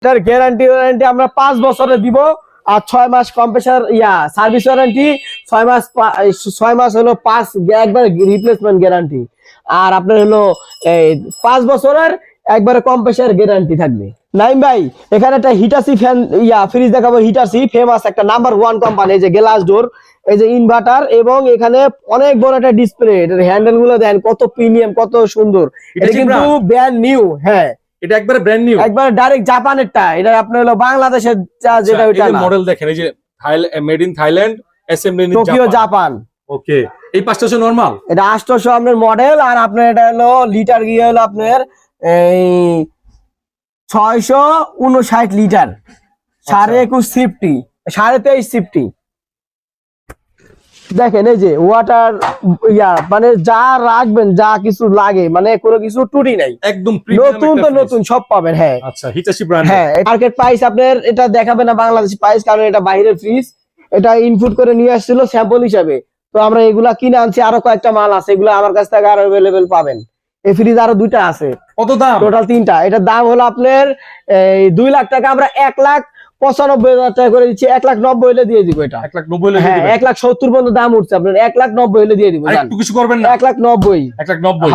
এটার guarantee warranty আমরা 5 বছরে দিব, আর 6 মাস কম্প্রেসার সার্ভিস ওয়ারেন্টি, 6 মাস হলো 5 একবার রিপ্লেসমেন্ট গ্যারান্টি, আর আপনার হলো এই 5 বছরের একবারে কম্প্রেসার গ্যারান্টি থাকবে। নাইম ভাই এখানে একটা হিটাসি ফ্যান ফ্রিজ দেখাবো। হিটাসি ফেমাস একটা নাম্বার 1 কোম্পানি, এই যে গ্লাস ডোর, এই যে ইনভার্টার, এবং এখানে অনেক বড় একটা ডিসপ্লে। এটার হ্যান্ডেল গুলো দেন কত প্রিমিয়াম, কত সুন্দর। এটা কিন্তু ব্র্যান্ড নিউ। হ্যাঁ, এটা একবারে ব্র্যান্ড নিউ, একবার ডাইরেক্ট জাপানেরটা। এটা আপনার হলো বাংলাদেশের যেটা ওইটা না, মডেল দেখেন, এই যে made in Thailand, assembly in Tokyo Japan. Okay, এই 500 নরমাল, এটা 800 আপনার মডেল, আর আপনার এটা হলো লিটার গিয়ে হলো আপনার এই 659 লিটার, 21.5 সিফটি, 23.5 সিফটি। দেখেন এই যে ওয়াটার মানে যা রাখবেন, যা কিছু লাগে, মানে কোনো কিছু ত্রুটি নাই, একদম নতুন তো নতুন সব পাবেন। হ্যাঁ আচ্ছা, হিটাচি ব্র্যান্ড। হ্যাঁ, মার্কেট প্রাইস আপনার এটা দেখাবে না বাংলাদেশি প্রাইস, কারণ এটা বাইরের ফ্রিজ, এটা ইনপুট করে নিয়ে আসছিল স্যাম্পল হিসাবে। তো আমরা এগুলা কিনে আনছি, আরো কয়েকটা মাল আছে, এগুলো আমার কাছ থেকে আরো अवेलेबल পাবেন। এই ফ্রিজ আরো 2টা আছে। কত দাম? টোটাল 3টা। এটার দাম হলো আপনার 2 লাখ টাকা, আমরা 1,95,000 টাকা করে দিচ্ছি। 1,90,000 হলে দিয়ে দিব এটা। 1,90,000 হলে হ্যাঁ, 1,70,000 পর্যন্ত দাম উঠছে, আপনার 1,90,000 হলে দিয়ে দিব। আর একটু কিছু করবেন না? 1,90,000। 1,90,000।